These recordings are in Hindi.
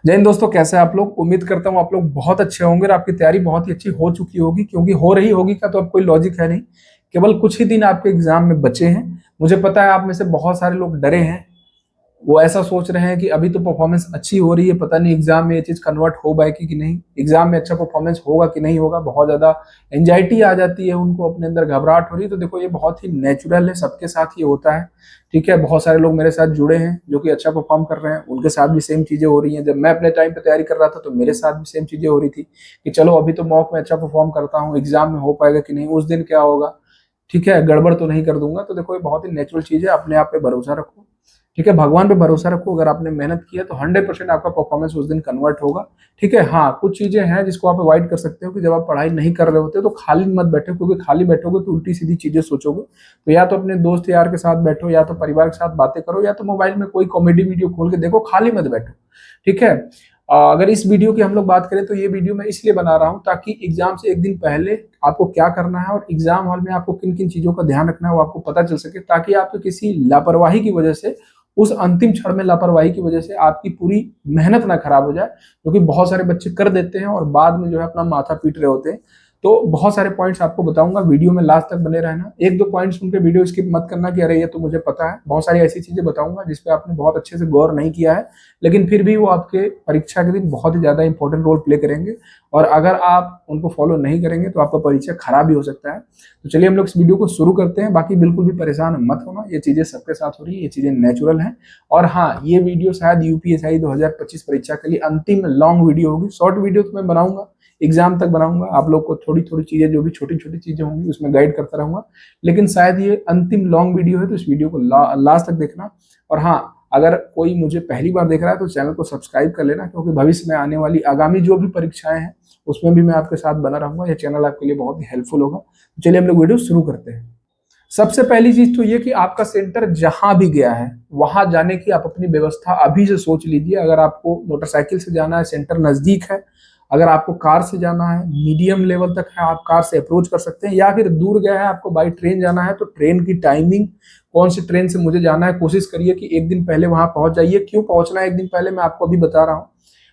जय हिंद दोस्तों, कैसे हैं आप लोग। उम्मीद करता हूँ आप लोग बहुत अच्छे होंगे और आपकी तैयारी बहुत ही अच्छी हो चुकी होगी, क्योंकि हो रही होगी का तो अब कोई लॉजिक है नहीं। केवल कुछ ही दिन आपके एग्जाम में बचे हैं। मुझे पता है आप में से बहुत सारे लोग डरे हैं। वो ऐसा सोच रहे हैं कि अभी तो परफॉर्मेंस अच्छी हो रही है, पता नहीं एग्जाम में ये चीज कन्वर्ट हो पाएगी कि नहीं, एग्जाम में अच्छा परफॉर्मेंस होगा कि नहीं होगा। बहुत ज्यादा एंजाइटी आ जाती है उनको, अपने अंदर घबराहट हो रही है। तो देखो, ये बहुत ही नेचुरल है, सबके साथ ये होता है। ठीक है, बहुत सारे लोग मेरे साथ जुड़े हैं जो कि अच्छा परफॉर्म कर रहे हैं, उनके साथ भी सेम चीजें हो रही हैं। जब मैं अपने टाइम पे तैयारी कर रहा था तो मेरे साथ भी सेम चीजें हो रही थी कि चलो अभी तो मॉक में अच्छा परफॉर्म करता हूँ, एग्जाम में हो पाएगा कि नहीं, उस दिन क्या होगा, ठीक है, गड़बड़ तो नहीं कर दूंगा। तो देखो, ये बहुत ही नेचुरल चीज है, अपने आप पे भरोसा रखो। ठीक है, भगवान पे भरोसा रखो। अगर आपने मेहनत किया तो 100% आपका परफॉर्मेंस उस दिन कन्वर्ट होगा। ठीक है, हाँ, कुछ चीजें हैं जिसको आप अवॉइड कर सकते हो कि जब आप पढ़ाई नहीं कर रहे होते तो खाली मत बैठो, क्योंकि खाली बैठोगे तो उल्टी सीधी चीजें सोचोगे। तो या तो अपने दोस्त यार के साथ बैठो, या तो परिवार के साथ बातें करो, या तो मोबाइल में कोई कॉमेडी वीडियो खोल के देखो, खाली मत बैठो। ठीक है। अगर इस वीडियो की हम लोग बात करें तो ये वीडियो मैं इसलिए बना रहा हूँ ताकि एग्जाम से एक दिन पहले आपको क्या करना है और एग्जाम हॉल में आपको किन किन चीजों का ध्यान रखना है वो आपको पता चल सके, ताकि आपको किसी लापरवाही की वजह से, उस अंतिम क्षण में लापरवाही की वजह से आपकी पूरी मेहनत ना खराब हो जाए। क्योंकि बहुत सारे बच्चे कर देते हैं और बाद में जो है अपना माथा पीट रहे होते हैं। तो बहुत सारे पॉइंट्स आपको बताऊंगा, वीडियो में लास्ट तक बने रहना। एक दो पॉइंट्स सुन के वीडियो स्किप मत करना कि अरे ये तो मुझे पता है। बहुत सारी ऐसी चीजें बताऊंगा जिसपे आपने बहुत अच्छे से गौर नहीं किया है, लेकिन फिर भी वो आपके परीक्षा के दिन बहुत ही ज्यादा इंपॉर्टेंट रोल प्ले करेंगे। और अगर आप उनको फॉलो नहीं करेंगे तो आपका परीक्षा खराब भी हो सकता है। तो चलिए हम लोग इस वीडियो को शुरू करते हैं। बाकी बिल्कुल भी परेशान मत होना, ये चीजें सबके साथ हो रही है, ये चीजें नेचुरल हैं। और हाँ, ये वीडियो शायद यूपीएससी 2025 परीक्षा के लिए अंतिम लॉन्ग वीडियो होगी। शॉर्ट वीडियो तो मैं बनाऊंगा, एग्जाम तक बनाऊंगा, आप लोग को थोड़ी थोड़ी चीजें, जो भी छोटी छोटी चीजें होंगी उसमें गाइड करता रहूंगा। लेकिन शायद ये अंतिम लॉन्ग वीडियो है, तो इस वीडियो को लास्ट तक देखना। और हाँ, अगर कोई मुझे पहली बार देख रहा है तो चैनल को सब्सक्राइब कर लेना, क्योंकि भविष्य में आने वाली आगामी जो भी परीक्षाएं हैं उसमें भी मैं आपके साथ बना रहूंगा। यह चैनल आपके लिए बहुत ही हेल्पफुल होगा। तो चलिए हम लोग वीडियो शुरू करते हैं। सबसे पहली चीज तो ये कि आपका सेंटर जहां भी गया है वहां जाने की आप अपनी व्यवस्था अभी से सोच लीजिए। अगर आपको मोटरसाइकिल से जाना है, सेंटर नजदीक है। अगर आपको कार से जाना है, मीडियम लेवल तक है, आप कार से अप्रोच कर सकते हैं। या फिर दूर गया है, आपको बाई ट्रेन जाना है, तो ट्रेन की टाइमिंग, कौन सी ट्रेन से मुझे जाना है, कोशिश करिए कि एक दिन पहले वहां पहुंच जाइए। क्यों पहुंचना है एक दिन पहले, मैं आपको अभी बता रहा हूँ।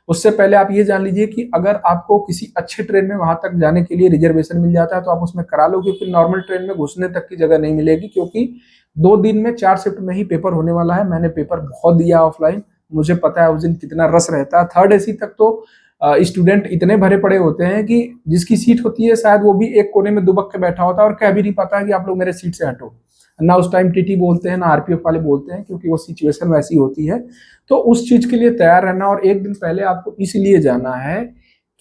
उससे पहले आप ये जान लीजिए कि अगर आपको किसी अच्छे ट्रेन में वहां तक जाने के लिए रिजर्वेशन मिल जाता है तो आप उसमें करा लो, क्योंकि नॉर्मल ट्रेन में घुसने तक की जगह नहीं मिलेगी। क्योंकि 2 दिन में 4 शिफ्ट में ही पेपर होने वाला है। मैंने पेपर बहुत दिया ऑफलाइन, मुझे पता है उस दिन कितना रस रहता है। थर्ड एसी तक तो स्टूडेंट इतने भरे पड़े होते हैं कि जिसकी सीट होती है शायद वो भी एक कोने में दुबक के बैठा होता है और कह भी नहीं पाता है कि आप लोग मेरे सीट से हटो। ना उस टाइम टीटी बोलते हैं, ना आरपीएफ वाले बोलते हैं, क्योंकि वो सिचुएशन वैसी होती है। तो उस चीज के लिए तैयार रहना। और एक दिन पहले आपको इसलिए जाना है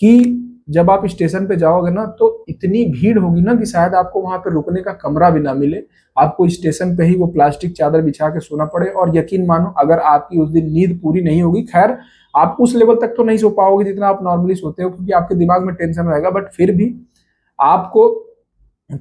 कि जब आप स्टेशन पे जाओगे ना तो इतनी भीड़ होगी ना कि शायद आपको वहां पे रुकने का कमरा भी ना मिले। आपको स्टेशन पे ही वो प्लास्टिक चादर बिछा के सोना पड़े। और यकीन मानो, अगर आपकी उस दिन नींद पूरी नहीं होगी, खैर आप उस लेवल तक तो नहीं सो पाओगे जितना आप नॉर्मली सोते हो, क्योंकि आपके दिमाग में टेंशन रहेगा, बट फिर भी आपको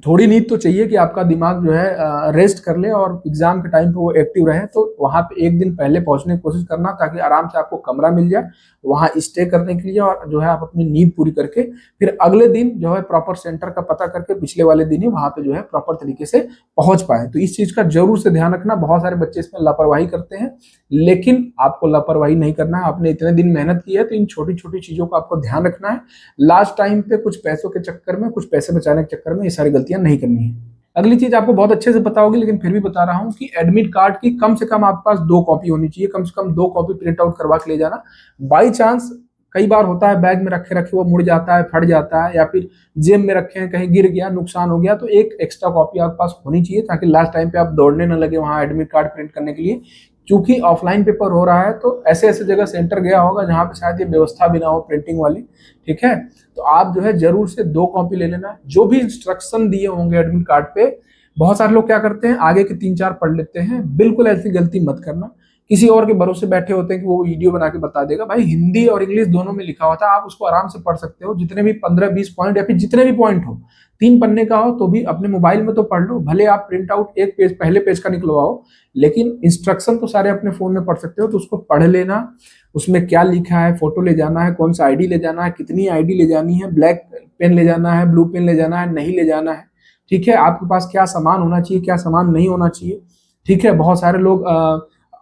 थोड़ी नींद तो चाहिए कि आपका दिमाग जो है रेस्ट कर ले और एग्जाम के टाइम पे वो एक्टिव रहे। तो वहां पे एक दिन पहले पहुंचने की कोशिश करना, ताकि आराम से आपको कमरा मिल जाए वहां स्टे करने के लिए, और जो है आप अपनी नींद पूरी करके फिर अगले दिन जो है प्रॉपर सेंटर का पता करके पिछले वाले दिन ही वहां पे जो है प्रॉपर तरीके से पहुंच पाए। तो इस चीज का जरूर से ध्यान रखना। बहुत सारे बच्चे इसमें लापरवाही करते हैं, लेकिन आपको लापरवाही नहीं करना है। आपने इतने दिन मेहनत की है तो इन छोटी छोटी चीजों का आपको ध्यान रखना है। लास्ट टाइम पे कुछ पैसों के चक्कर में, कुछ पैसे बचाने के चक्कर में ये सारी गलतियां नहीं करनी है। अगली चीज आपको बहुत अच्छे से पता होगी, लेकिन फिर भी बता रहा हूं कि एडमिट कार्ड की कम से कम आपके पास 2 कॉपी होनी चाहिए। कम से कम 2 कॉपी प्रिंट आउट करवा के ले जाना। बाई चांस कई बार होता है बैग में रखे रखे वो मुड़ जाता है, फट जाता है, या फिर जेब में रखे हैं, कहीं गिर गया, नुकसान हो गया, तो एक एक्स्ट्रा कॉपी आपके पास होनी चाहिए, ताकि लास्ट टाइम पे आप दौड़ने न लगे वहां एडमिट कार्ड प्रिंट करने के लिए। क्योंकि ऑफलाइन पेपर हो रहा है तो ऐसे ऐसे जगह सेंटर गया होगा जहां पे शायद ये व्यवस्था भी ना हो प्रिंटिंग वाली। ठीक है, तो आप जो है जरूर से 2 कॉपी ले लेना। जो भी इंस्ट्रक्शन दिए होंगे एडमिट कार्ड पे, बहुत सारे लोग क्या करते हैं, आगे के 3-4 पढ़ लेते हैं। बिल्कुल ऐसी गलती मत करना। किसी और के भरोसे बैठे होते हैं कि वो वीडियो बना के बता देगा। भाई, हिंदी और इंग्लिश दोनों में लिखा होता है, आप उसको आराम से पढ़ सकते हो। जितने भी 15-20 पॉइंट या फिर जितने भी पॉइंट हो, 3 पन्ने का हो तो भी अपने मोबाइल में तो पढ़ लो। भले आप प्रिंट आउट एक पेज, पहले पेज का निकलवाओ, लेकिन इंस्ट्रक्शन तो सारे अपने फोन में पढ़ सकते हो। तो उसको पढ़ लेना, उसमें क्या लिखा है, फोटो ले जाना है, कौन सा आईडी ले जाना है, कितनी आईडी ले जानी है, ब्लैक पेन ले जाना है, ब्लू पेन ले जाना है, नहीं ले जाना है। ठीक है, आपके पास क्या सामान होना चाहिए, क्या सामान नहीं होना चाहिए। ठीक है, बहुत सारे लोग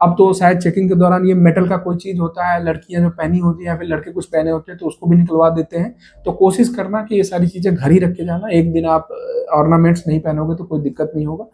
अब तो शायद चेकिंग के दौरान ये मेटल का कोई चीज होता है, लड़कियां जो पहनी होती है या फिर लड़के कुछ पहने होते हैं तो उसको भी निकलवा देते हैं। तो कोशिश करना कि ये सारी चीजें घर ही रख के जाना, एक दिन आप ऑर्नामेंट्स नहीं पहनोगे तो कोई दिक्कत नहीं होगा।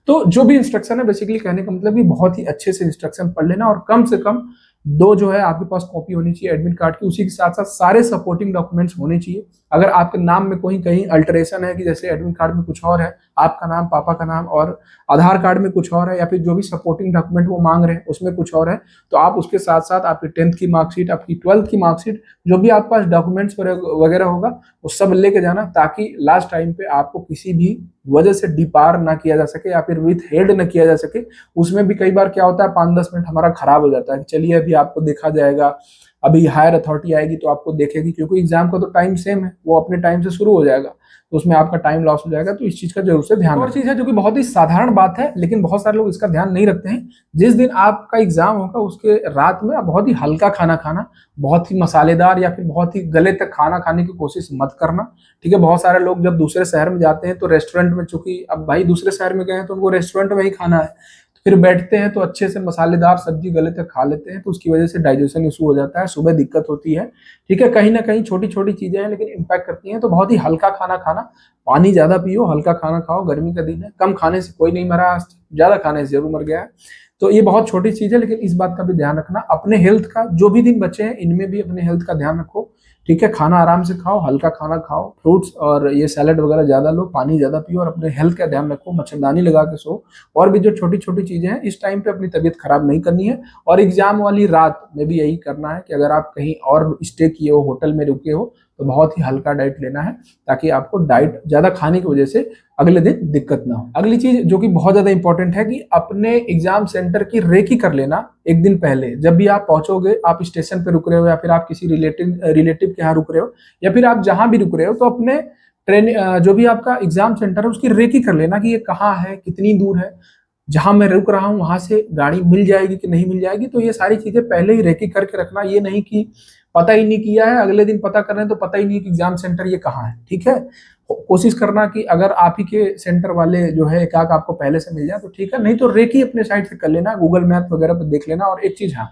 तो जो भी इंस्ट्रक्शन है, बेसिकली कहने का मतलब कि बहुत ही अच्छे से इंस्ट्रक्शन पढ़ लेना, और कम से कम 2 जो है आपके पास कॉपी होनी चाहिए एडमिट कार्ड की, उसी के साथ साथ सारे सपोर्टिंग डॉक्यूमेंट्स होने चाहिए। अगर आपके नाम में कोई कहीं अल्टरेशन है कि जैसे एडमिट कार्ड में कुछ और है, आपका नाम, पापा का नाम, और आधार कार्ड में कुछ और है, या फिर जो भी सपोर्टिंग डॉक्यूमेंट वो मांग रहे हैं उसमें कुछ और है, तो आप उसके साथ साथ आपकी 10th की मार्कशीट, आपकी 12th की मार्कशीट, जो भी आपके पास डॉक्यूमेंट्स वगैरह होगा वो सब लेके जाना, ताकि लास्ट टाइम पे आपको किसी भी वजह से डिपार ना किया जा सके या फिर विथ हेड ना किया जा सके। उसमें भी कई बार क्या होता है 5-10 मिनट हमारा खराब हो जाता है कि चलिए अभी आपको देखा जाएगा, अभी हायर अथॉरिटी आएगी तो आपको देखेगी, क्योंकि एग्जाम का तो टाइम सेम है, वो अपने टाइम से शुरू हो जाएगा, तो उसमें आपका टाइम लॉस हो जाएगा। तो इस चीज का जरूर से ध्यान। और चीज है जो कि बहुत ही साधारण बात है, लेकिन बहुत सारे लोग इसका ध्यान नहीं रखते हैं। जिस दिन आपका एग्जाम होगा उसके रात में आप बहुत ही हल्का खाना खाना, बहुत ही मसालेदार या फिर बहुत ही गले तक खाना खाने की कोशिश मत करना, ठीक है। बहुत सारे लोग जब दूसरे शहर में जाते हैं तो रेस्टोरेंट में, चूंकि अब भाई दूसरे शहर में गए हैं तो उनको रेस्टोरेंट में ही खाना है, फिर बैठते हैं तो अच्छे से मसालेदार सब्जी गले तक खा लेते हैं, तो उसकी वजह से डाइजेशन इशू हो जाता है, सुबह दिक्कत होती है, ठीक है। कहीं ना कहीं छोटी छोटी चीजें हैं लेकिन इम्पैक्ट करती हैं। तो बहुत ही हल्का खाना खाना, पानी ज्यादा पियो, हल्का खाना खाओ, गर्मी का दिन है, कम खाने से कोई नहीं मरा आज, ज्यादा खाने से जरूर मर गया है। तो ये बहुत छोटी चीज है, लेकिन इस बात का भी ध्यान रखना, अपने हेल्थ का, जो भी दिन बचे हैं इनमें भी अपने हेल्थ का ध्यान रखो, ठीक है। खाना आराम से खाओ, हल्का खाना खाओ, फ्रूट्स और ये सैलड वगैरह ज्यादा लो, पानी ज्यादा पियो, और अपने हेल्थ का ध्यान रखो, मच्छरदानी लगा के सो। और भी जो छोटी छोटी चीजें हैं, इस टाइम पे अपनी तबीयत खराब नहीं करनी है। और एग्जाम वाली रात में भी यही करना है कि अगर आप कहीं और स्टे किए हो, होटल में रुके हो, तो बहुत ही हल्का डाइट लेना है, ताकि आपको डाइट ज्यादा खाने की वजह से अगले दिन दिक्कत ना हो। अगली चीज जो कि बहुत ज्यादा इंपॉर्टेंट है कि अपने एग्जाम सेंटर की रेकी कर लेना एक दिन पहले। जब भी आप पहुंचोगे, आप स्टेशन पे रुक रहे हो या फिर आप किसी रिलेटिव के यहाँ रुक रहे हो, या फिर आप जहां भी रुक रहे हो, तो अपने ट्रेन, जो भी आपका एग्जाम सेंटर है उसकी रेकी कर लेना कि ये कहाँ है, कितनी दूर है, जहां मैं रुक रहा हूँ वहां से गाड़ी मिल जाएगी कि नहीं मिल जाएगी। तो ये सारी चीजें पहले ही रेकी करके रखना, ये नहीं कि पता ही नहीं किया है, अगले दिन पता कर रहे हैं तो पता ही नहीं कि एग्जाम सेंटर ये कहाँ है, ठीक है। कोशिश करना कि अगर आप ही के सेंटर वाले जो है एक आक आपको पहले से मिल जाए तो ठीक है, नहीं तो रेकी अपने साइड से कर लेना, गूगल मैप वगैरह पर देख लेना। और एक चीज, हाँ,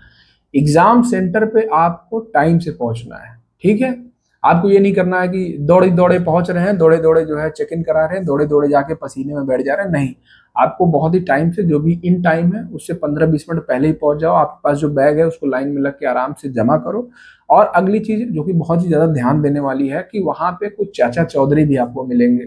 एग्जाम सेंटर पे आपको टाइम से पहुंचना है, ठीक है। आपको ये नहीं करना है कि दौड़े दौड़े पहुंच रहे हैं, दौड़े दौड़े जो है चेक इन करा रहे हैं, दौड़े दौड़े जाके पसीने में बैठ जा रहे हैं, नहीं। आपको बहुत ही टाइम से, जो भी इन टाइम है उससे 15-20 मिनट पहले ही पहुंच जाओ। आपके पास जो बैग है उसको लाइन में लग के आराम से जमा करो। और अगली चीज जो कि बहुत ही ज्यादा ध्यान देने वाली है कि वहां पे कुछ चाचा चौधरी भी आपको मिलेंगे,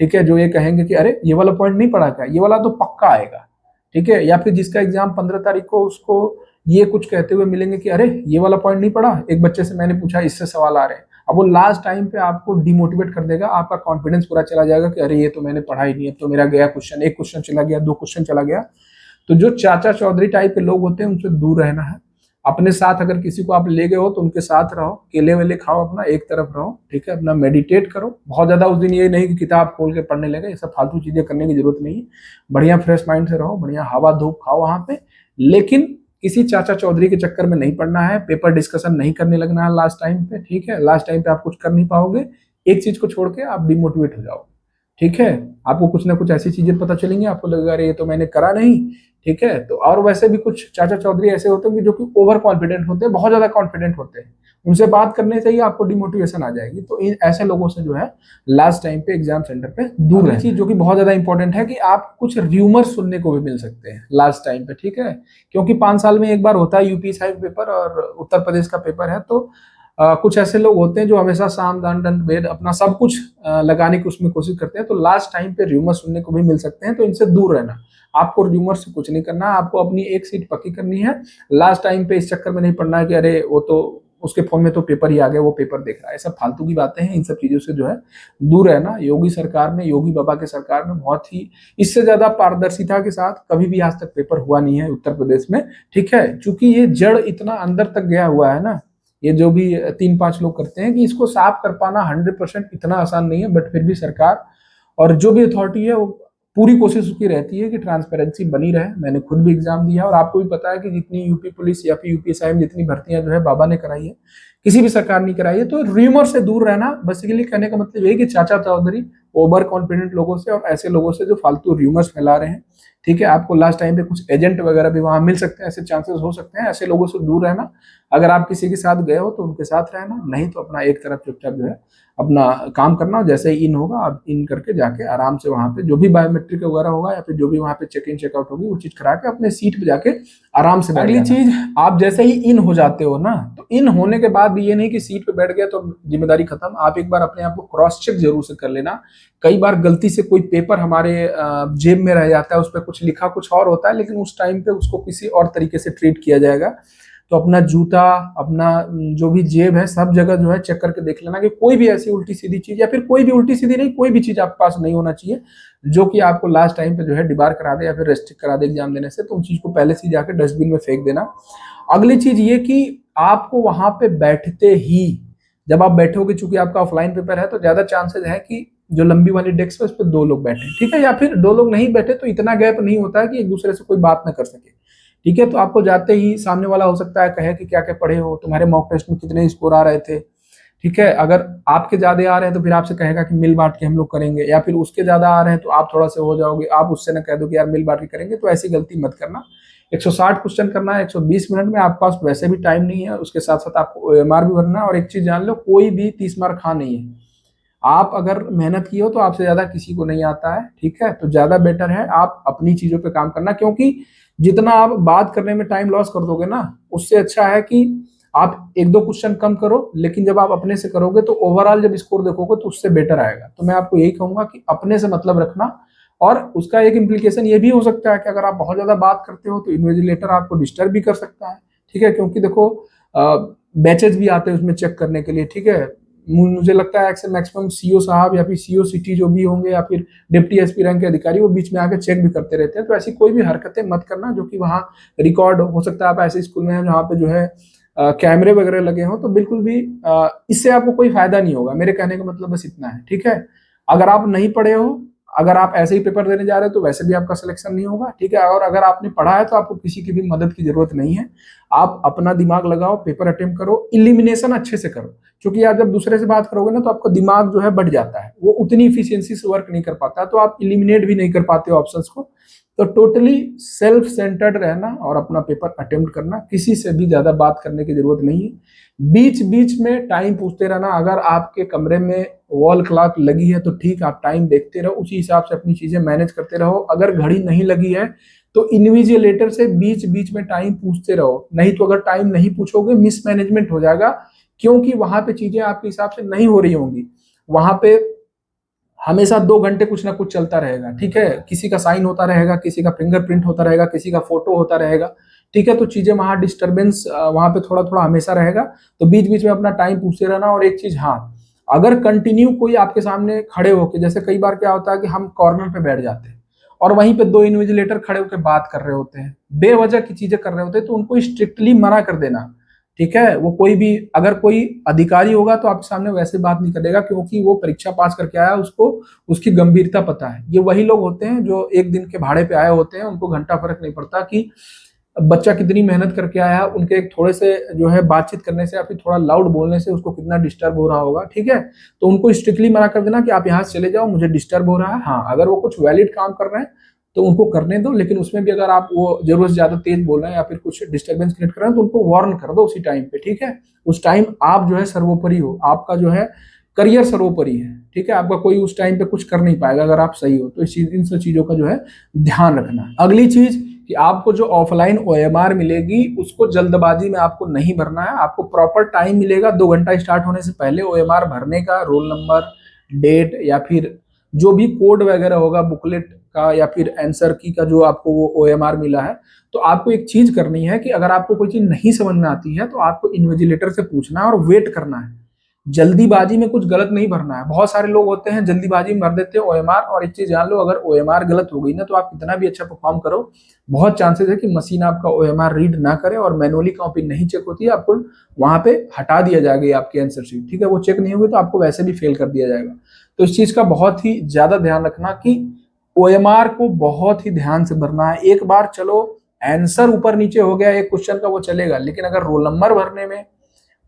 ठीक है, जो ये कहेंगे कि अरे ये वाला पॉइंट नहीं पढ़ा क्या, ये वाला तो पक्का आएगा, ठीक है। या फिर जिसका एग्जाम 15 तारीख को, उसको ये कुछ कहते हुए मिलेंगे कि अरे ये वाला पॉइंट नहीं पढ़ा, एक बच्चे से मैंने पूछा, इससे सवाल आ रहे हैं। अब वो लास्ट टाइम पे आपको डिमोटिवेट कर देगा, आपका कॉन्फिडेंस पूरा चला जाएगा कि अरे ये तो मैंने पढ़ा ही नहीं, अब तो मेरा गया क्वेश्चन, एक क्वेश्चन चला गया, 2 क्वेश्चन चला गया। तो जो चाचा चौधरी टाइप के लोग होते हैं उनसे दूर रहना है। अपने साथ अगर किसी को आप ले गए हो तो उनके साथ रहो, केले वेले खाओ, अपना एक तरफ रहो, ठीक है। अपना मेडिटेट करो बहुत ज्यादा उस दिन, ये नहीं कि किताब खोल के पढ़ने लगे, ये सब फालतू चीजें करने की जरूरत नहीं है। बढ़िया फ्रेश माइंड से रहो, बढ़िया हवा धूप खाओ वहां पे, लेकिन किसी चाचा चौधरी के चक्कर में नहीं पड़ना है, पेपर डिस्कशन नहीं करने लगना है लास्ट टाइम पे, ठीक है। लास्ट टाइम पे आप कुछ कर नहीं पाओगे, एक चीज को छोड़ के आप डिमोटिवेट हो जाओ, ठीक है। आपको कुछ ना कुछ ऐसी चीजें पता चलेंगी, आपको लगेगा अरे ये तो मैंने करा नहीं, ठीक है। तो और वैसे भी कुछ चाचा चौधरी ऐसे होते हैं जो कि ओवर कॉन्फिडेंट होते हैं, बहुत ज्यादा कॉन्फिडेंट होते हैं, उनसे बात करने से ही आपको डिमोटिवेशन आ जाएगी। तो इन ऐसे लोगों से जो है लास्ट टाइम पे एग्जाम सेंटर पे दूर रहे। चीज जो कि बहुत ज्यादा इंपॉर्टेंट है कि आप कुछ र्यूमर सुनने को भी मिल सकते हैं लास्ट टाइम पे, ठीक है। क्योंकि 5 साल में एक बार होता है यूपी साइड पेपर और उत्तर प्रदेश का पेपर है, तो कुछ ऐसे लोग होते हैं जो हमेशा साम दान दंड भेद अपना सब कुछ लगाने की उसमें कोशिश करते हैं, तो लास्ट टाइम पे र्यूमर सुनने को भी मिल सकते हैं। तो इनसे दूर रहना, आपको र्यूमर से कुछ नहीं करना, आपको अपनी एक सीट पक्की करनी है। लास्ट टाइम पे इस चक्कर में नहीं पड़ना है कि अरे वो तो उसके फोन में तो पेपर ही आ गया, वो पेपर देख रहा है, सब फालतू की बातें हैं। इन सब चीजों से जो है दूर रहना। योगी सरकार में, योगी बाबा के सरकार में बहुत ही इससे ज्यादा पारदर्शिता के साथ कभी भी आज तक पेपर हुआ नहीं है उत्तर प्रदेश में, ठीक है। चूंकि ये जड़ इतना अंदर तक गया हुआ है ना, ये जो भी 3-5 लोग करते हैं, कि इसको साफ कर पाना 100% इतना आसान नहीं है। बट फिर भी सरकार और जो भी अथॉरिटी है वो पूरी कोशिश उसकी रहती है कि ट्रांसपेरेंसी बनी रहे। मैंने खुद भी एग्जाम दिया और आपको भी पता है कि जितनी यूपी पुलिस या फिर यूपीएसआई में जितनी भर्तियां जो है बाबा ने कराई है, किसी भी सरकार ने कराई है। तो र्यूमर से दूर रहना, बेसिकली कहने का मतलब ये कि चाचा चौधरी ओवर कॉन्फिडेंट लोगों से और ऐसे लोगों से जो फालतू र्यूमर्स फैला रहे हैं। ठीक है, आपको लास्ट टाइम पे कुछ एजेंट वगैरह भी वहां मिल सकते हैं, ऐसे चांसेस हो सकते हैं। ऐसे लोगों से दूर रहना। अगर आप किसी के साथ गए हो तो उनके साथ रहना, नहीं तो अपना एक तरफ चुपचाप जो है अपना काम करना। जैसे ही इन होगा आप इन करके जाके आराम से वहां पे जो भी बायोमेट्रिक वगैरह होगा या फिर जो भी वहां पे चेक इन चेकआउट होगी वो चीज करा के अपने सीट पे जाके आराम से बैठ जाना। अगली चीज, आप जैसे ही इन हो जाते हो ना, तो इन होने के बाद भी ये नहीं कि सीट पे बैठ गया तो जिम्मेदारी खत्म। आप एक बार अपने आप को क्रॉस चेक जरूर से कर लेना। कई बार गलती से कोई पेपर हमारे जेब में रह जाता है, उस पर कुछ लिखा कुछ और होता है, लेकिन उस टाइम पे उसको किसी और तरीके से ट्रीट किया जाएगा। तो अपना जूता, अपना जो भी जेब है, सब जगह जो है चेक करके देख लेना कि कोई भी ऐसी उल्टी सीधी चीज या फिर कोई भी उल्टी सीधी नहीं, कोई भी चीज आपके पास नहीं होना चाहिए जो कि आपको लास्ट टाइम पे जो है डिबार करा दे या फिर रेस्ट्रिक्ट करा दे एग्जाम देने से। तो उन चीज को पहले से जाके डस्टबिन में फेंक देना। अगली चीज ये कि आपको वहां पे बैठते ही, जब आप बैठोगे, चूंकि आपका ऑफलाइन पेपर है तो ज्यादा चांसेस है कि जो लंबी वाली डेस्क है उस पर 2 लोग बैठे, ठीक है, या फिर 2 लोग नहीं बैठे तो इतना गैप नहीं होता है कि एक दूसरे से कोई बात ना कर सके। ठीक है, तो आपको जाते ही सामने वाला हो सकता है कहे कि क्या क्या पढ़े हो, तुम्हारे मॉक टेस्ट में कितने स्कोर आ रहे थे। ठीक है, अगर आपके ज्यादा आ रहे हैं तो फिर आपसे कहेगा कि मिल बांट के हम लोग करेंगे, या फिर उसके ज्यादा आ रहे हैं तो आप थोड़ा से हो जाओगे, आप उससे ना कह दो कि यार मिल बांट के करेंगे। तो ऐसी गलती मत करना। 160 क्वेश्चन करना है 120 मिनट में, आपके पास वैसे भी टाइम नहीं है, उसके साथ साथ आपको OMR भी भरना है। और एक चीज जान लो, कोई भी 30 मार्क खा नहीं है। आप अगर मेहनत की हो तो आपसे ज्यादा किसी को नहीं आता है। ठीक है, तो ज्यादा बेटर है आप अपनी चीजों पे काम करना, क्योंकि जितना आप बात करने में टाइम लॉस कर दोगे ना, उससे अच्छा है कि आप 1-2 क्वेश्चन कम करो, लेकिन जब आप अपने से करोगे तो ओवरऑल जब स्कोर देखोगे तो उससे बेटर आएगा। तो मैं आपको यही कहूंगा कि अपने से मतलब रखना। और उसका एक इम्प्लीकेशन ये भी हो सकता है कि अगर आप बहुत ज्यादा बात करते हो तो इन्विजिलेटर आपको डिस्टर्ब भी कर सकता है। ठीक है, क्योंकि देखो बैचेज भी आते हैं उसमें चेक करने के लिए। ठीक है, मुझे लगता है मैक्सिमम CO साहब या फिर CO सिटी जो भी होंगे या फिर डिप्टी SP रैंक के अधिकारी वो बीच में आके चेक भी करते रहते हैं। तो ऐसी कोई भी हरकतें मत करना जो कि वहाँ रिकॉर्ड हो सकता है। आप ऐसे स्कूल में हैं जहाँ पे जो है कैमरे वगैरह लगे हों, तो बिल्कुल भी इससे आपको कोई फायदा नहीं होगा। मेरे कहने का मतलब बस इतना है। ठीक है, अगर आप नहीं पढ़े हो, अगर आप ऐसे ही पेपर देने जा रहे हो तो वैसे भी आपका सिलेक्शन नहीं होगा। ठीक है, और अगर आपने पढ़ा है तो आपको किसी की भी मदद की जरूरत नहीं है। आप अपना दिमाग लगाओ, पेपर अटेम्प्ट करो, इलिमिनेशन अच्छे से करो। क्योंकि आप जब दूसरे से बात करोगे ना तो आपका दिमाग जो है बढ़ जाता है, वो उतनी इफिशियंसी से वर्क नहीं कर पाता, तो आप इलिमिनेट भी नहीं कर पाते हो ऑप्शंस को। तो टोटली सेल्फ सेंटर्ड रहना और अपना पेपर अटेम्प्ट करना, किसी से भी ज्यादा बात करने की जरूरत नहीं है। बीच बीच में टाइम पूछते रहना। अगर आपके कमरे में वॉल क्लॉक लगी है तो ठीक, आप टाइम देखते रहो, उसी हिसाब से अपनी चीजें मैनेज करते रहो। अगर घड़ी नहीं लगी है तो इन्विजिलेटर से बीच बीच में टाइम पूछते रहो, नहीं तो अगर टाइम नहीं पूछोगे मिसमैनेजमेंट हो जाएगा, क्योंकि वहां पे चीजें आपके हिसाब से नहीं हो रही होंगी। वहां पे हमेशा 2 घंटे कुछ ना कुछ चलता रहेगा। ठीक है, किसी का साइन होता रहेगा, किसी का फिंगरप्रिंट होता रहेगा, किसी का फोटो होता रहेगा। ठीक है, तो चीजें वहां डिस्टर्बेंस वहां पे थोड़ा थोड़ा हमेशा रहेगा। तो बीच बीच में अपना टाइम पूछते रहना। और एक चीज, हाँ, अगर कंटिन्यू कोई आपके सामने खड़े होके, जैसे कई बार क्या होता है कि हम कॉर्नर पे बैठ जाते हैं और वहीं पे 2 इन्विजिलेटर खड़े होकर बात कर रहे होते हैं, बेवजह की चीजें कर रहे होते हैं, तो उनको स्ट्रिक्टली मना कर देना। ठीक है, वो कोई भी अगर कोई अधिकारी होगा तो आपके सामने वैसे बात नहीं करेगा, क्योंकि वो परीक्षा पास करके आया, उसको उसकी गंभीरता पता है। ये वही लोग होते हैं जो एक दिन के भाड़े पे आए होते हैं, उनको घंटा फर्क नहीं पड़ता कि बच्चा कितनी मेहनत करके आया, उनके एक थोड़े से जो है बातचीत करने से या फिर थोड़ा लाउड बोलने से उसको कितना डिस्टर्ब हो रहा होगा। ठीक है, तो उनको स्ट्रिक्टली मना कर देना कि आप यहाँ से चले जाओ, मुझे डिस्टर्ब हो रहा है। हाँ, अगर वो कुछ वैलिड काम कर रहे हैं तो उनको करने दो, लेकिन उसमें भी अगर आप वो जरूरत से ज्यादा तेज बोल रहे हैं या फिर कुछ डिस्टर्बेंस क्रिएट कर रहे हैं तो उनको वार्न कर दो उसी टाइम पे। ठीक है, उस टाइम आप जो है सर्वोपरि हो, आपका जो है करियर सर्वोपरि है। ठीक है, आपका कोई उस टाइम पे कुछ कर नहीं पाएगा अगर आप सही हो। तो इन सब चीजों का जो है ध्यान रखना है। अगली चीज कि आपको जो ऑफलाइन OMR मिलेगी उसको जल्दबाजी में आपको नहीं भरना है। आपको प्रॉपर टाइम मिलेगा 2 घंटा स्टार्ट होने से पहले OMR भरने का, रोल नंबर, डेट या फिर जो भी कोड वगैरह होगा बुकलेट का या फिर आंसर की का जो आपको वो OMR मिला है। तो आपको एक चीज करनी है कि अगर आपको कोई चीज नहीं समझ में आती है तो आपको इन्विजिलेटर से पूछना है और वेट करना है। जल्दीबाजी में कुछ गलत नहीं भरना है। बहुत सारे लोग होते हैं जल्दीबाजी में भर देते हैं OMR, और एक चीज जान लो, अगर OMR गलत हो गई ना तो आप कितना भी अच्छा परफॉर्म करो, बहुत चांसेस है कि मशीन आपका OMR रीड ना करे और मैनुअली कॉपी नहीं चेक होती है, आपको वहां पे हटा दिया जाएगा आपकी आंसर शीट। ठीक है, वो चेक नहीं होगी तो आपको वैसे भी फेल कर दिया जाएगा। तो इस चीज का बहुत ही ज्यादा ध्यान रखना कि OMR को बहुत ही ध्यान से भरना है। एक बार चलो आंसर ऊपर नीचे हो गया एक क्वेश्चन का वो चलेगा, लेकिन अगर रोल नंबर भरने में,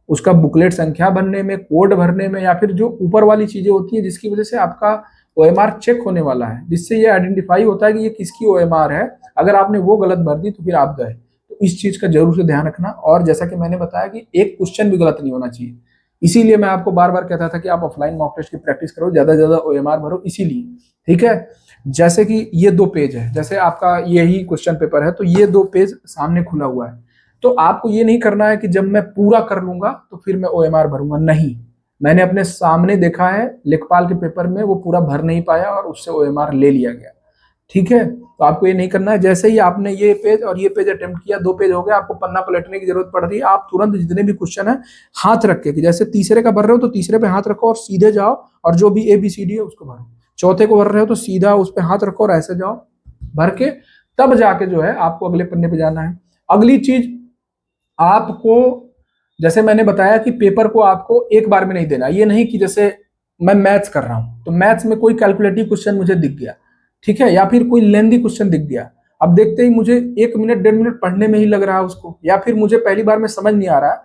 उसका बुकलेट संख्या भरने में, कोड भरने में या फिर जो ऊपर वाली चीजें होती है जिसकी वजह से आपका OMR चेक होने वाला है, जिससे ये आइडेंटिफाई होता है कि ये किसकी OMR है। अगर आपने वो गलत भर दी तो फिर आप गए। तो इस चीज का जरूर से ध्यान रखना। और जैसा कि मैंने बताया कि एक क्वेश्चन भी गलत नहीं होना चाहिए, इसीलिए मैं आपको बार बार कहता था कि आप ऑफलाइन मॉक टेस्ट की प्रैक्टिस करो, ज्यादा से ज्यादा OMR भरो, इसीलिए। ठीक है, जैसे कि ये 2 पेज है, जैसे आपका यही क्वेश्चन पेपर है तो ये 2 पेज सामने खुला हुआ है। तो आपको ये नहीं करना है कि जब मैं पूरा कर लूंगा तो फिर मैं OMR भरूंगा, नहीं। मैंने अपने सामने देखा है लेखपाल के पेपर में वो पूरा भर नहीं पाया और उससे OMR ले लिया गया। ठीक है, तो आपको ये नहीं करना है। जैसे ही आपने ये पेज और ये पेज अटेम्प्ट किया, 2 पेज हो गए, आपको पन्ना पलटने की जरूरत पड़ रही है, आप तुरंत जितने भी क्वेश्चन है हाथ रख के, कि जैसे तीसरे का भर रहे हो तो तीसरे पे हाथ रखो और सीधे जाओ, और जो भी ABCD है उसको भरो। चौथे को भर रहे हो तो सीधा उस पर हाथ रखो और ऐसे जाओ भर के, तब जाके जो है आपको अगले पन्ने पे जाना है। अगली चीज, आपको जैसे मैंने बताया कि पेपर को आपको एक बार में नहीं देना। ये नहीं कि जैसे मैं मैथ्स कर रहा हूं तो मैथ्स में कोई कैलकुलेटिव क्वेश्चन मुझे दिख गया, ठीक है, या फिर कोई लेंदी क्वेश्चन दिख गया, अब देखते ही मुझे 1 मिनट 1.5 मिनट पढ़ने में ही लग रहा है उसको, या फिर मुझे पहली बार में समझ नहीं आ रहा है,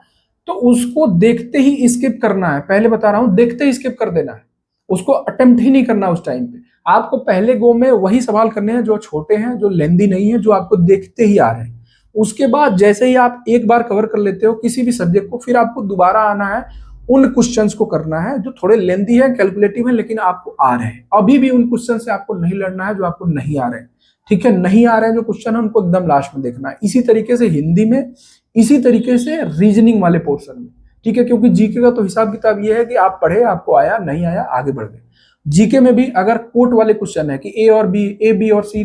तो उसको देखते ही स्किप करना है। पहले बता रहा हूं, देखते ही स्किप कर देना है, उसको अटेम्प्ट ही नहीं करना उस टाइम पे। आपको पहले गो में वही सवाल करने हैं जो छोटे हैं, जो लेंदी नहीं है, जो आपको देखते ही आ रहे हैं। उसके बाद जैसे ही आप एक बार कवर कर लेते हो किसी भी सब्जेक्ट को, फिर आपको दोबारा आना है, उन क्वेश्चंस को करना है जो थोड़े लेंदी है, कैलकुलेटिव है, लेकिन आपको आ रहे हैं। अभी भी उन क्वेश्चन से आपको नहीं लड़ना है जो आपको नहीं आ रहे हैं। ठीक है, नहीं आ रहे हैं जो क्वेश्चन है उनको एकदम लास्ट में देखना है। इसी तरीके से हिंदी में, इसी तरीके से रीजनिंग वाले पोर्शन में। ठीक है, क्योंकि जीके का तो हिसाब किताब ये है कि आप पढ़े, आपको आया, नहीं आया, आगे बढ़ गए। जीके में भी अगर कोट वाले क्वेश्चन है कि ए और बी, ए बी और सी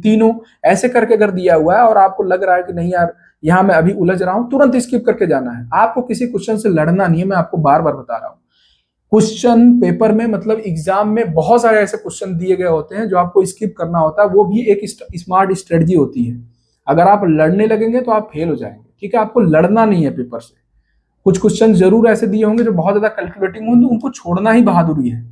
तीनों ऐसे करके अगर दिया हुआ है और आपको लग रहा है कि नहीं यार यहां मैं अभी उलझ रहा हूं, तुरंत स्किप करके जाना है। आपको किसी क्वेश्चन से लड़ना नहीं है, मैं आपको बार बार बता रहा हूं। क्वेश्चन पेपर में, मतलब एग्जाम में बहुत सारे ऐसे क्वेश्चन दिए गए होते हैं जो आपको स्किप करना होता है, वो भी एक स्मार्ट स्ट्रेटजी होती है। अगर आप लड़ने लगेंगे तो आप फेल हो जाएंगे। ठीक है, आपको लड़ना नहीं है पेपर से। कुछ क्वेश्चन जरूर ऐसे दिए होंगे जो बहुत ज्यादा कैलकुलेटिंग होंगे, उनको छोड़ना ही बहादुरी है।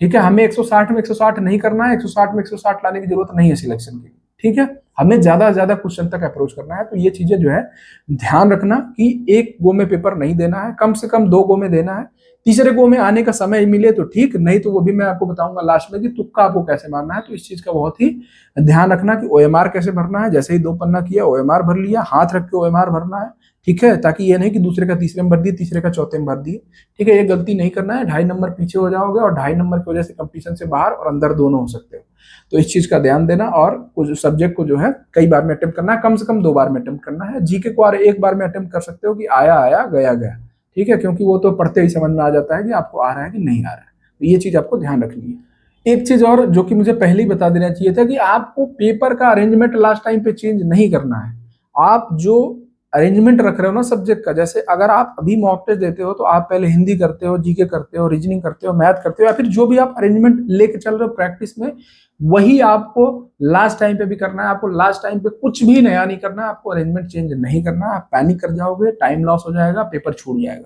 ठीक है, हमें 160 में 160 नहीं करना है, 160 में 160 लाने की जरूरत नहीं है सिलेक्शन के लिए। ठीक है, हमें ज्यादा से ज्यादा क्वेश्चन तक अप्रोच करना है। तो ये चीजें जो है ध्यान रखना कि एक गो में पेपर नहीं देना है, कम से कम 2 गो में देना है। तीसरे गो में आने का समय मिले तो ठीक, नहीं तो वो भी मैं आपको बताऊंगा लास्ट में कि तुक्का आपको कैसे मारना है। तो इस चीज का बहुत ही ध्यान रखना कि OMR कैसे भरना है। जैसे ही 2 पन्ना किया, OMR भर लिया, हाथ रख के OMR भरना है। ठीक है, ताकि ये नहीं कि दूसरे का तीसरे में भर दिए, तीसरे का चौथे में भर दिए। ठीक है, ये गलती नहीं करना है। 2.5 नंबर पीछे हो जाओगे और 2.5 नंबर की वजह से कंपटीशन से बाहर और अंदर दोनों हो सकते हो। तो इस चीज का ध्यान देना, और कुछ सब्जेक्ट को जो है कई बार में अटेम्प्ट करना है, कम से कम 2 बार में अटेम्प्ट करना है। जीके को एक बार में अटेम्प्ट कर सकते हो कि आया आया, गया गया। ठीक है, क्योंकि वो तो पढ़ते ही समझ में आ जाता है कि आपको आ रहा है कि नहीं आ रहा है। तो ये चीज आपको ध्यान रखनी है। एक चीज और जो कि मुझे पहले ही बता देना चाहिए था कि आपको पेपर का अरेंजमेंट लास्ट टाइम पे चेंज नहीं करना है। आप जो अरेंजमेंट रख रहे हो ना सब्जेक्ट का, जैसे अगर आप अभी मॉक टेस्ट देते हो तो आप पहले हिंदी करते हो, जीके करते हो, रीजनिंग करते हो, मैथ करते हो, या फिर जो भी आप अरेंजमेंट लेके चल रहे हो प्रैक्टिस में, वही आपको लास्ट टाइम पे भी करना है। आपको लास्ट टाइम पे कुछ भी नया नहीं करना है, आपको अरेंजमेंट चेंज नहीं करना है। आप पैनिक कर जाओगे, टाइम लॉस हो जाएगा, पेपर छूट जाएगा।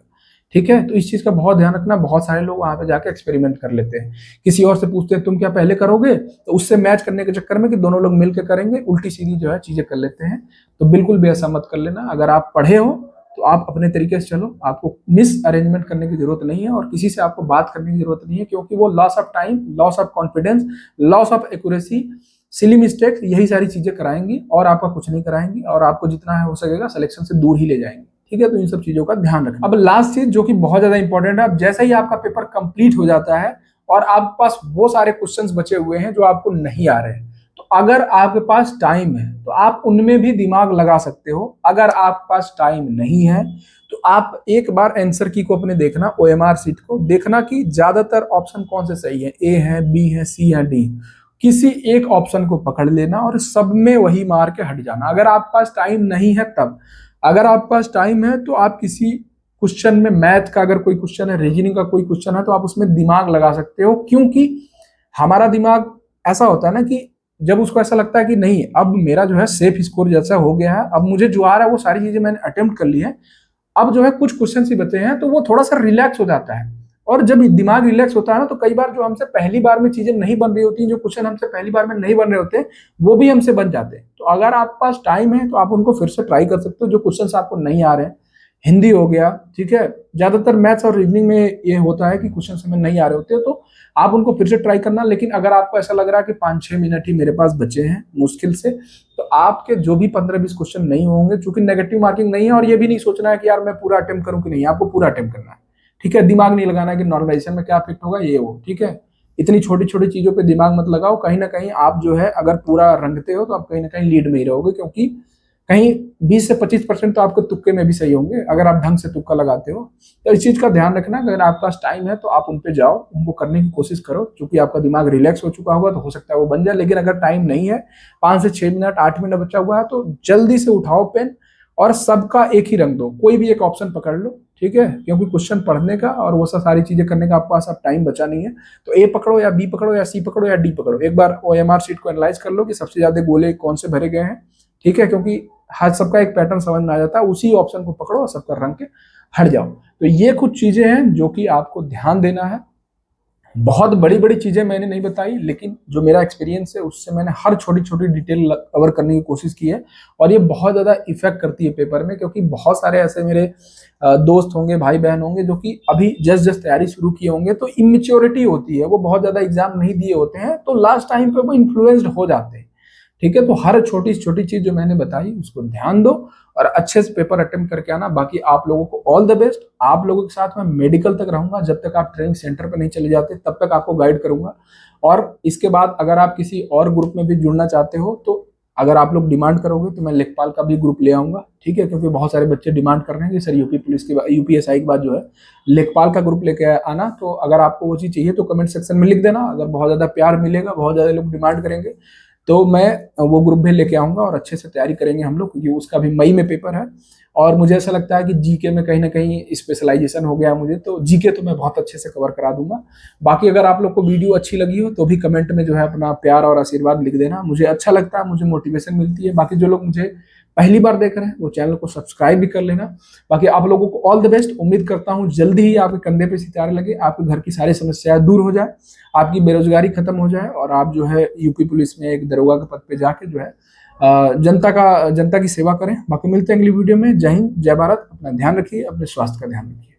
ठीक है, तो इस चीज का बहुत ध्यान रखना। बहुत सारे लोग वहां पे जाके एक्सपेरिमेंट कर लेते हैं, किसी और से पूछते हैं तुम क्या पहले करोगे, तो उससे मैच करने के चक्कर में कि दोनों लोग मिलकर करेंगे, उल्टी सीधी जो है चीजें कर लेते हैं। तो बिल्कुल भी ऐसा मत कर लेना। अगर आप पढ़े हो तो आप अपने तरीके से चलो, आपको मिस अरेंजमेंट करने की जरूरत नहीं है, और किसी से आपको बात करने की जरूरत नहीं है, क्योंकि वो loss of time, loss of confidence, loss of accuracy, silly mistakes, यही सारी चीजें कराएंगी और आपका कुछ नहीं कराएंगी, और आपको जितना है हो सकेगा सिलेक्शन से दूर ही ले जाएंगे। ठीक है, तो इन सब चीजों का ध्यान रखना। अब लास्ट चीज जो कि बहुत ज्यादा इंपॉर्टेंट है, अब जैसे ही आपका पेपर कंप्लीट हो जाता है और आपके पास वो सारे क्वेश्चंस बचे हुए हैं जो आपको नहीं आ रहे हैं, तो अगर आपके पास टाइम है तो आप उनमें भी दिमाग लगा सकते हो। अगर आपके पास टाइम नहीं है तो आप एक बार आंसर की को अपने देखना, OMR सीट को देखना कि ज्यादातर ऑप्शन कौन से सही है, ए है, बी है, सी है, डी। किसी एक ऑप्शन को पकड़ लेना और सब में वही मार के हट जाना। अगर आपके पास टाइम नहीं है तब, अगर आपके पास टाइम है तो आप किसी क्वेश्चन में, मैथ का अगर कोई क्वेश्चन है, रीजनिंग का कोई क्वेश्चन है, तो आप उसमें दिमाग लगा सकते हो। क्योंकि हमारा दिमाग ऐसा होता है ना कि जब उसको ऐसा लगता है कि नहीं अब मेरा जो है सेफ स्कोर जैसा हो गया है, अब मुझे जो आ रहा है वो सारी चीजें मैंने अटेम्प्ट कर ली है, अब जो है कुछ क्वेश्चन ही बचे हैं, तो वो थोड़ा सा रिलैक्स हो जाता है। और जब दिमाग रिलैक्स होता है ना, तो कई बार जो हमसे पहली बार में चीजें नहीं बन रही होती, जो क्वेश्चन हमसे पहली बार में नहीं बन रहे होते, वो भी हमसे बन जाते हैं। तो अगर आपके पास टाइम है तो आप उनको फिर से ट्राई कर सकते हो, जो क्वेश्चन आपको नहीं आ रहे हैं। हिंदी हो गया, ठीक है। ज्यादातर मैथ्स और रीजनिंग में ये होता है कि क्वेश्चन समझ नहीं आ रहे होते, तो आप उनको फिर से ट्राई करना। लेकिन अगर आपको ऐसा लग रहा है कि 5-6 मिनट ही मेरे पास बचे हैं मुश्किल से, तो आपके जो भी 15-20 क्वेश्चन नहीं होंगे, चूंकि नेगेटिव मार्किंग नहीं है, और ये भी नहीं सोचना है कि यार मैं पूरा अटेम्प्ट करूं कि नहीं, आपको पूरा अटेम्प्ट करना है, ठीक है। दिमाग नहीं लगाना है कि नॉर्मलाइजेशन में क्या इफेक्ट होगा, ये वो, ठीक है। इतनी छोटी छोटी चीजों पे दिमाग मत लगाओ। कहीं ना कहीं आप जो है अगर पूरा रंगते हो तो आप कहीं ना कहीं लीड में ही रहोगे, क्योंकि कहीं 20 से 25% तो आपके तुक्के में भी सही होंगे अगर आप ढंग से तुक्का लगाते हो। तो इस चीज का ध्यान रखना, अगर आपके पास टाइम है तो आप उन पे जाओ, उनको करने की कोशिश करो। क्योंकि आपका दिमाग रिलैक्स हो चुका होगा तो हो सकता है वो बन जाए। लेकिन अगर टाइम नहीं है, 5 से 6 मिनट 8 मिनट बचा हुआ है, तो जल्दी से उठाओ पेन और सबका एक ही रंग दो, कोई भी एक ऑप्शन पकड़ लो, ठीक है। क्योंकि क्वेश्चन पढ़ने का और वो सब सारी चीजें करने का आपके पास अब टाइम बचा नहीं है। तो ए पकड़ो या बी पकड़ो या सी पकड़ो या डी पकड़ो, एक बार OMR शीट को एनालाइज कर लो कि सबसे ज्यादा गोले कौन से भरे गए हैं, ठीक है। क्योंकि हर सबका एक पैटर्न समझ में आ जाता है, उसी ऑप्शन को पकड़ो और सबका रंग के हट जाओ। तो ये कुछ चीजें हैं जो कि आपको ध्यान देना है। बहुत बड़ी बड़ी चीजें मैंने नहीं बताई, लेकिन जो मेरा एक्सपीरियंस है उससे मैंने हर छोटी छोटी डिटेल कवर करने की कोशिश की है। और ये बहुत ज्यादा इफेक्ट करती है पेपर में, क्योंकि बहुत सारे ऐसे मेरे दोस्त होंगे, भाई बहन होंगे, जो कि अभी जस्ट जस्ट तैयारी शुरू किए होंगे, तो इमेच्योरिटी होती है, वो बहुत ज्यादा एग्जाम नहीं दिए होते हैं, तो लास्ट टाइम पे वो इन्फ्लुएंस्ड हो जाते हैं, ठीक है। तो हर छोटी छोटी चीज जो मैंने बताई उसको ध्यान दो और अच्छे से पेपर अटेम्प्ट करके आना। बाकी आप लोगों को ऑल द बेस्ट। आप लोगों के साथ मैं मेडिकल तक रहूंगा, जब तक आप ट्रेनिंग सेंटर पर नहीं चले जाते तब तक आपको गाइड करूंगा। और इसके बाद अगर आप किसी और ग्रुप में भी जुड़ना चाहते हो, तो अगर आप लोग डिमांड करोगे तो मैं लेखपाल का भी ग्रुप ले आऊंगा, ठीक है। क्योंकि बहुत सारे बच्चे डिमांड कर रहे हैं कि सर यूपी पुलिस के बाद, UPSI के बाद जो है लेखपाल का ग्रुप लेके आना। तो अगर आपको वो चीज चाहिए तो कमेंट सेक्शन में लिख देना। अगर बहुत ज्यादा प्यार मिलेगा, बहुत ज्यादा लोग डिमांड करेंगे, तो मैं वो ग्रुप भी लेके आऊंगा और अच्छे से तैयारी करेंगे हम लोग, क्योंकि उसका भी मई में पेपर है। और मुझे ऐसा लगता है कि जीके में कहीं ना कहीं स्पेशलाइजेशन हो गया मुझे, तो जीके तो मैं बहुत अच्छे से कवर करा दूंगा। बाकी अगर आप लोग को वीडियो अच्छी लगी हो तो भी कमेंट में जो है अपना प्यार और आशीर्वाद लिख देना, मुझे अच्छा लगता है, मुझे मोटिवेशन मिलती है। बाकी जो लोग मुझे पहली बार देख रहे हैं वो चैनल को सब्सक्राइब भी कर लेना। बाकी आप लोगों को ऑल द बेस्ट। उम्मीद करता हूँ जल्दी ही आपके कंधे पे सितारे लगे, आपके घर की सारी समस्याएं दूर हो जाए, आपकी बेरोजगारी खत्म हो जाए, और आप जो है यूपी पुलिस में एक दरोगा के पद पे जाके जो है जनता की सेवा करें। बाकी मिलते हैं अगली वीडियो में। जय हिंद, जय भारत। अपना ध्यान रखिए, अपने स्वास्थ्य का ध्यान रखिए।